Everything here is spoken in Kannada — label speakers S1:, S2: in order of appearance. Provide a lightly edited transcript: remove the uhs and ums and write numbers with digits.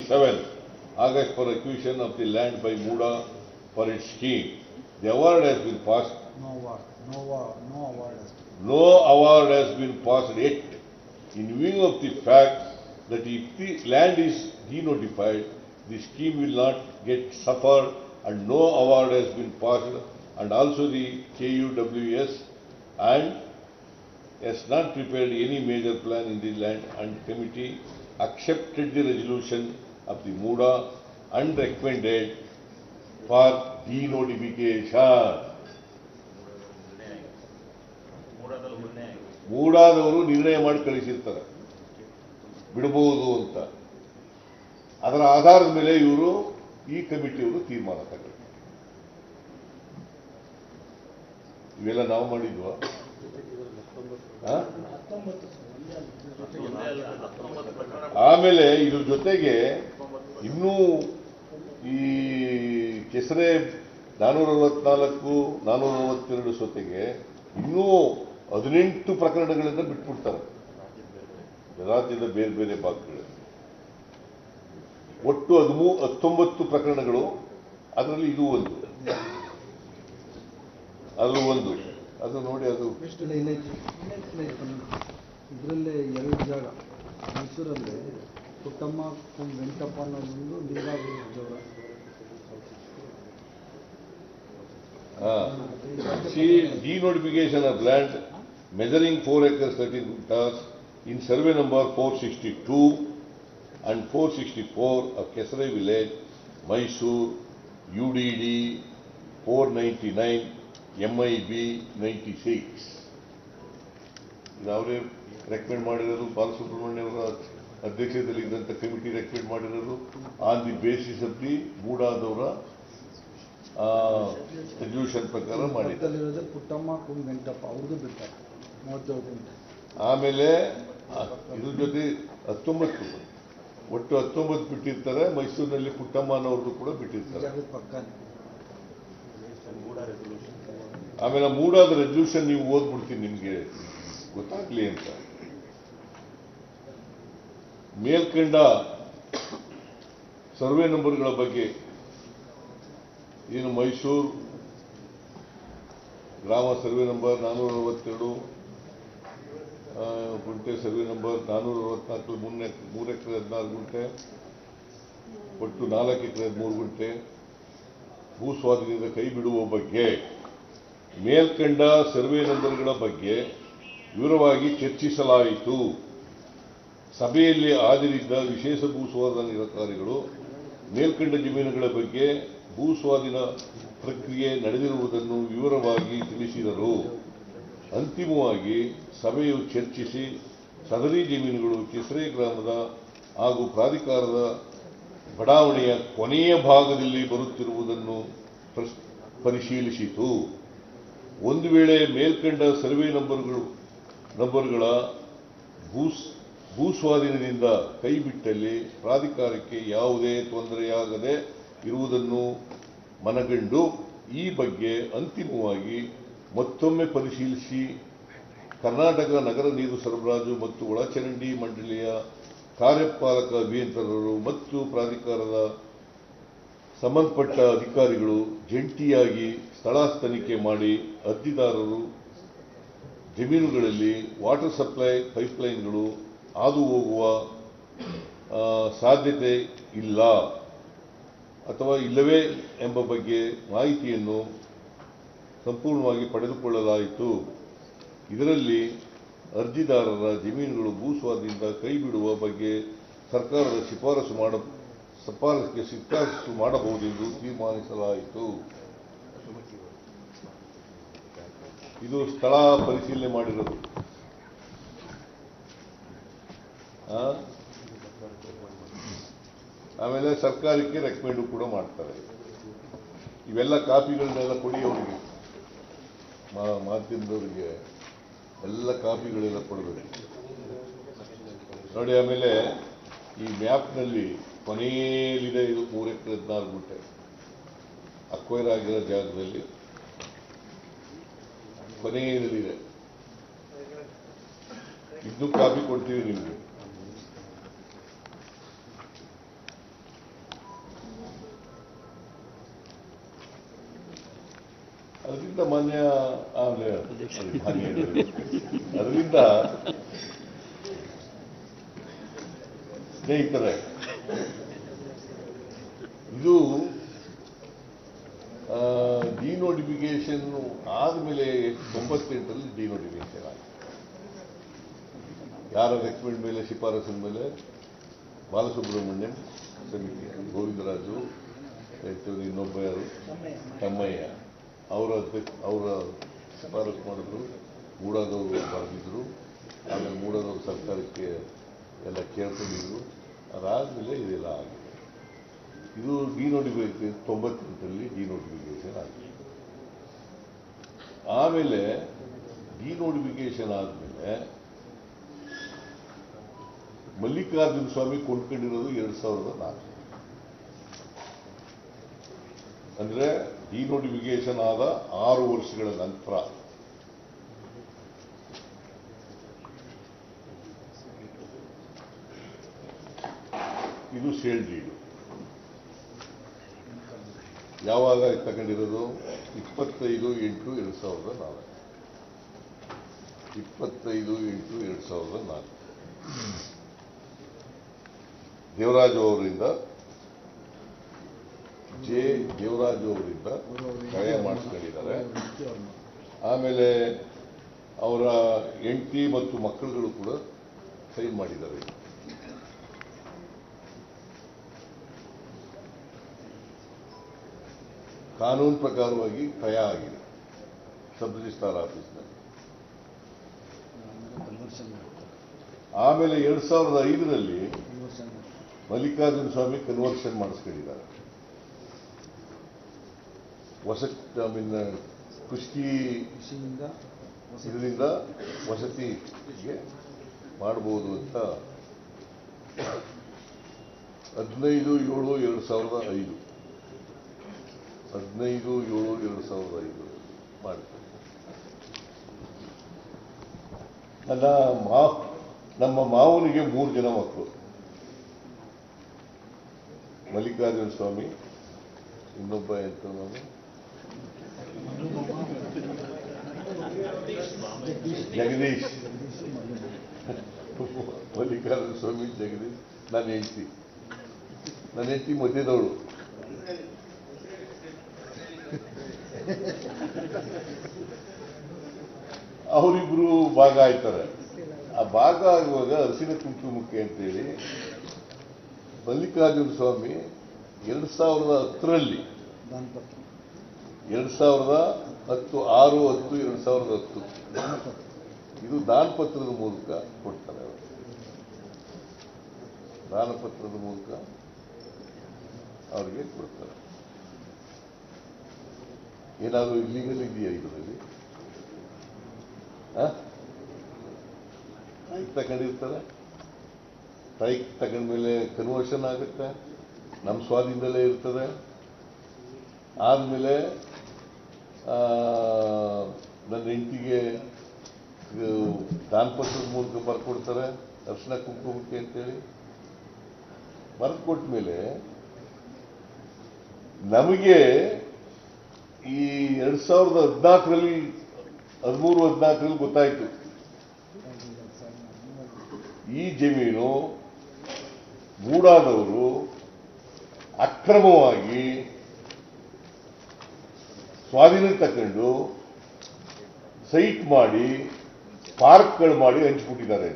S1: 2007 August for acquisition of the land by Muda for its scheme. The award has been passed.
S2: No award. No award.
S1: No award has been passed yet. In view of the fact that if the land is denotified, the scheme will not get suffered, and no award has been passed, and also the KUWS and has not prepared any major plan in the land, and committee accepted the resolution of the Muda and recommended for denotification. ಮೂಡಾದವರು ನಿರ್ಣಯ ಮಾಡಿ ಕಳಿಸಿರ್ತಾರೆ ಬಿಡಬಹುದು ಅಂತ. ಅದರ ಆಧಾರದ ಮೇಲೆ ಇವರು ಈ ಕಮಿಟಿಯವರು ತೀರ್ಮಾನ ತಗೊಳ್ತಾರೆ. ಇವೆಲ್ಲ ನಾವು ಮಾಡಿದ್ವಾ? ಆಮೇಲೆ ಇದ್ರ ಜೊತೆಗೆ ಇನ್ನೂ ಈ ಕೆಸರೆ 464 462 ಜೊತೆಗೆ ಇನ್ನೂ 18 ಪ್ರಕರಣಗಳಿಂದ ಬಿಟ್ಬಿಡ್ತಾರೆ ರಾಜ್ಯದ ಬೇರೆ ಬೇರೆ ಭಾಗಗಳಲ್ಲಿ. ಒಟ್ಟು 19 ಪ್ರಕರಣಗಳು, ಅದರಲ್ಲಿ ಇದು ಒಂದು, ಅದು ನೋಡಿ. ಅದು
S2: ಇದರಲ್ಲೇ 2 ಜಾಗ ಮೈಸೂರಲ್ಲಿ ಪುಟ್ಟಮ್ಮ ವೆಂಕಟಪ್ಪ ಅನ್ನೋದೊಂದು ನೀರಾವರಿ
S1: denotification of land measuring 4 acres 13 hectares in survey number 462 and 464 of Kesare village, Mysore, UDD 499, MIB 96. ಅವರೇ ರೆಕಮೆಂಡ್ ಮಾಡಿರೋದು, ಬಾಲಸುಬ್ರಹ್ಮಣ್ಯ ಅವರ ಅಧ್ಯಕ್ಷತೆಯಲ್ಲಿ ಇದ್ದಂಥ ಕಮಿಟಿ ರೆಕಮೆಂಡ್ ಮಾಡಿರೋದು on the basis of the ಮೂಡಾದವರ ರೆಸಲ್ಯೂಷನ್ ಪ್ರಕಾರ ಮಾಡಿದ್ದಾರೆ.
S2: ಪುಟ್ಟಮ್ಮ ವೆಂಕಟಪ್ಪ ಅವ್ರದ್ದು ಬಿಡ್ತಾರೆ 37 ಗುಂಟೆ.
S1: ಆಮೇಲೆ ಇದ್ರ ಜೊತೆ 19 ಒಟ್ಟು 19 ಬಿಟ್ಟಿರ್ತಾರೆ. ಮೈಸೂರಿನಲ್ಲಿ ಪುಟ್ಟಮ್ಮನವ್ರದ್ದು ಕೂಡ ಬಿಟ್ಟಿರ್ತಾರೆ. ಆಮೇಲೆ ಮೂಡಾದ ರೆಸಲ್ಯೂಷನ್ ನೀವು ಓದ್ಬಿಡ್ತೀನಿ ನಿಮ್ಗೆ ಗೊತ್ತಾಗ್ಲಿ ಅಂತ. ಮೇಲ್ಕಂಡ ಸರ್ವೆ ನಂಬರ್ಗಳ ಬಗ್ಗೆ ಏನು ಮೈಸೂರು ಗ್ರಾಮ ಸರ್ವೆ ನಂಬರ್ 462 ಗುಂಟೆ, ಸರ್ವೆ ನಂಬರ್ 464 3 ಎಕರೆ 16 ಗುಂಟೆ, ಒಟ್ಟು 4 ಎಕರೆ 3 ಗುಂಟೆ ಭೂ ಸ್ವಾಧೀನದ ಕೈ ಬಿಡುವ ಬಗ್ಗೆ ಮೇಲ್ಕಂಡ ಸರ್ವೆ ನಂಬರ್ಗಳ ಬಗ್ಗೆ ವಿವರವಾಗಿ ಚರ್ಚಿಸಲಾಯಿತು. ಸಭೆಯಲ್ಲಿ ಹಾಜರಿದ್ದ ವಿಶೇಷ ಭೂ ಸ್ವಾಧೀನ ಅಧಿಕಾರಿಗಳು ಮೇಲ್ಕಂಡ ಜಮೀನುಗಳ ಬಗ್ಗೆ ಭೂ ಸ್ವಾಧೀನ ಪ್ರಕ್ರಿಯೆ ನಡೆದಿರುವುದನ್ನು ವಿವರವಾಗಿ ತಿಳಿಸಿದರು. ಅಂತಿಮವಾಗಿ ಸಭೆಯು ಚರ್ಚಿಸಿ ಸದರಿ ಜಮೀನುಗಳು ಕೆಸರೆ ಗ್ರಾಮದ ಹಾಗೂ ಪ್ರಾಧಿಕಾರದ ಬಡಾವಣೆಯ ಕೊನೆಯ ಭಾಗದಲ್ಲಿ ಬರುತ್ತಿರುವುದನ್ನು ಪರಿಶೀಲಿಸಿತು. ಒಂದು ವೇಳೆ ಮೇಲ್ಕಂಡ ಸರ್ವೆ ನಂಬರ್ಗಳ ಭೂ ಸ್ವಾಧೀನದಿಂದ ಕೈಬಿಟ್ಟಲ್ಲಿ ಪ್ರಾಧಿಕಾರಕ್ಕೆ ಯಾವುದೇ ತೊಂದರೆಯಾಗದೆ ಇರುವುದನ್ನು ಮನಗಂಡು ಈ ಬಗ್ಗೆ ಅಂತಿಮವಾಗಿ ಮತ್ತೊಮ್ಮೆ ಪರಿಶೀಲಿಸಿ ಕರ್ನಾಟಕ ನಗರ ನೀರು ಸರಬರಾಜು ಮತ್ತು ಒಳಚರಂಡಿ ಮಂಡಳಿಯ ಕಾರ್ಯಪಾಲಕ ಅಭಿಯಂತರರು ಮತ್ತು ಪ್ರಾಧಿಕಾರದ ಸಂಬಂಧಪಟ್ಟ ಅಧಿಕಾರಿಗಳು ಜಂಟಿಯಾಗಿ ಸ್ಥಳ ತನಿಖೆ ಮಾಡಿ ಅರ್ಜಿದಾರರು ಜಮೀನುಗಳಲ್ಲಿ ವಾಟರ್ ಸಪ್ಲೈ ಪೈಪ್ಲೈನ್ಗಳು ಹಾದು ಹೋಗುವ ಸಾಧ್ಯತೆ ಇಲ್ಲ ಅಥವಾ ಇಲ್ಲವೇ ಎಂಬ ಬಗ್ಗೆ ಮಾಹಿತಿಯನ್ನು ಸಂಪೂರ್ಣವಾಗಿ ಪಡೆದುಕೊಳ್ಳಲಾಯಿತು. ಇದರಲ್ಲಿ ಅರ್ಜಿದಾರರ ಜಮೀನುಗಳು ಭೂ ಸ್ವಾಧೀನದಿಂದ ಕೈಬಿಡುವ ಬಗ್ಗೆ ಸರ್ಕಾರದ ಶಿಫಾರಸು ಮಾಡಬಹುದೆಂದು ತೀರ್ಮಾನಿಸಲಾಯಿತು. ಇದು ಸ್ಥಳ ಪರಿಶೀಲನೆ ಮಾಡಿರೋದು. ಆಮೇಲೆ ಸರ್ಕಾರಕ್ಕೆ ರೆಕಮೆಂಡ್ ಕೂಡ ಮಾಡ್ತಾರೆ. ಇವೆಲ್ಲ ಕಾಪಿಗಳನ್ನೆಲ್ಲ ಕೊಡಿ ಅವರಿಗೆ, ಮಾಧ್ಯಮದವರಿಗೆ ಎಲ್ಲ ಕಾಪಿಗಳೆಲ್ಲ ಕೊಡಬೇಕು ನೋಡಿ. ಆಮೇಲೆ ಈ ಮ್ಯಾಪ್ನಲ್ಲಿ ಕೊನೆಯಲ್ಲಿದೆ ಇದು 3 ಎಕರೆ 14 ಗುಂಟೆ ಅಕ್ವೈರ್ ಆಗಿರೋ ಜಾಗದಲ್ಲಿ ಕೊನೆಯಲ್ಲಿದೆ. ಇದು ಕಾಪಿ ಕೊಡ್ತೀವಿ ನಿಮಗೆ. ಅದರಿಂದ ಮಾನ್ಯ ಅದರಿಂದ ಸ್ನೇಹಿತರೆ, ಇದು ಡಿನೋಟಿಫಿಕೇಶನ್ ಆದಮೇಲೆ 98ರಲ್ಲಿ ಡಿನೋಟಿಫಿಕೇಶನ್ ಆಗಿದೆ. ಯಾರ ರೆಕಮೆಂಡ್ ಮೇಲೆ, ಶಿಫಾರಸಿನ ಮೇಲೆ? ಬಾಲಸುಬ್ರಹ್ಮಣ್ಯಂ ಸಮಿತಿ, ಗೋವಿಂದರಾಜು, ಇನ್ನೊಬ್ಬ ಯಾರು, ತಮ್ಮಯ್ಯ ಅವರ ಶಿಫಾರಸು ಮಾಡಿದ್ರು. ಮೂಡಾದವರು ಬರೆದಿದ್ರು. ಆಮೇಲೆ ಮೂಡಾದವರು ಸರ್ಕಾರಕ್ಕೆ ಎಲ್ಲ ಕೇಳ್ಕೊಂಡಿದ್ರು. ಅದಾದಮೇಲೆ ಇದೆಲ್ಲ ಆಗಿದೆ. ಇದು ಡಿನೋಟಿಫಿಕೇಶನ್ 98ರಲ್ಲಿ ಡಿನೋಟಿಫಿಕೇಶನ್ ಆಗಿದೆ. ಆಮೇಲೆ ಡಿನೋಟಿಫಿಕೇಶನ್ ಆದಮೇಲೆ ಮಲ್ಲಿಕಾರ್ಜುನ ಸ್ವಾಮಿ ಕೊಂಡ್ಕೊಂಡಿರೋದು 2004. ಅಂದ್ರೆ ಡಿನೋಟಿಫಿಕೇಶನ್ ಆದ 6 ವರ್ಷಗಳ ನಂತರ. ಇದು ಸೇಲ್ ಡೀಡು. ಯಾವಾಗ ತಗೊಂಡಿರೋದು? 25/8/2004. 25/8/2004 ದೇವರಾಜು ಅವರಿಂದ, ದೇವರಾಜು ಅವರಿಂದ ಕ್ರಯ ಮಾಡಿಸ್ಕೊಂಡಿದ್ದಾರೆ. ಆಮೇಲೆ ಅವರ ಹೆಂಡತಿ ಮತ್ತು ಮಕ್ಕಳುಗಳು ಕೂಡ ಸೈನ್ ಮಾಡಿದ್ದಾರೆ. ಕಾನೂನು ಪ್ರಕಾರವಾಗಿ ಕ್ರಯ ಆಗಿದೆ ಸಬ್ ರಿಜಿಸ್ಟ್ರಾರ್ ಆಫೀಸ್ನಲ್ಲಿ. ಆಮೇಲೆ 2005ರಲ್ಲಿ ಮಲ್ಲಿಕಾರ್ಜುನ ಸ್ವಾಮಿ ಕನ್ವರ್ಷನ್ ಮಾಡಿಸ್ಕೊಂಡಿದ್ದಾರೆ. ಕುಷ್ಟಗಿ ಇದರಿಂದ ವಸತಿಗೆ ಮಾಡಬಹುದು ಅಂತ 15/7/2005 15/7/2005 ಮಾಡ್ತಾರೆ. ನಮ್ಮ ಮಾವನಿಗೆ 3 ಜನ ಮಕ್ಕಳು. ಮಲ್ಲಿಕಾರ್ಜುನ ಸ್ವಾಮಿ, ಇನ್ನೊಬ್ಬ ಎಂತ ಜಗದೀಶ್, ಮಲ್ಲಿಕಾರ್ಜುನ ಸ್ವಾಮಿ, ಜಗದೀಶ್, ನನ್ನ ಹೆಂಡತಿ ಮಧ್ಯದವಳು. ಅವರಿಬ್ರು ಭಾಗ ಆಯ್ತಾರೆ. ಆ ಭಾಗ ಆಗುವಾಗ ಅರಿಶಿನ ಕುಂಕುಮಕ್ಕೆ ಅಂತೇಳಿ ಮಲ್ಲಿಕಾರ್ಜುನ ಸ್ವಾಮಿ 2010ರಲ್ಲಿ 6/10/2010 ಇದು ದಾನಪತ್ರದ ಮೂಲಕ ಕೊಡ್ತಾರೆ. ಅವರು ದಾನಪತ್ರದ ಮೂಲಕ ಅವರಿಗೆ ಕೊಡ್ತಾರೆ. ಏನಾದರೂ ಇಲ್ಲಿಗಲ್ ಇದೆಯಾ ಇದರಲ್ಲಿ? ತಗೊಂಡಿರ್ತಾರೆ. ಸ್ಟ್ರೈಕ್ ತಗೊಂಡ್ಮೇಲೆ ಕನ್ವರ್ಷನ್ ಆಗುತ್ತೆ, ನಮ್ಮ ಸ್ವಾಧೀನದಲ್ಲೇ ಇರ್ತದೆ. ಆದಮೇಲೆ ನನ್ನ ಹೆಂಡತಿಗೆ ದಾನಪತ್ರದ ಮೂಲಕ ಬರ್ಕೊಡ್ತಾರೆ ಅರ್ಶಿನ ಕುಂಕುಮಕ್ಕೆ ಅಂತೇಳಿ. ಬರೆದು ಕೊಟ್ಟ ಮೇಲೆ ನಮಗೆ ಈ 2014ರಲ್ಲಿ 13-14ರಲ್ಲಿ ಗೊತ್ತಾಯ್ತು ಈ ಜಮೀನು ಮೂಡಾದವರು ಅಕ್ರಮವಾಗಿ ಸ್ವಾಧೀನ ತಕೊಂಡು ಸೈಟ್ ಮಾಡಿ ಪಾರ್ಕ್ಗಳು ಮಾಡಿ ಹಂಚಿಬಿಟ್ಟಿದ್ದಾರೆ.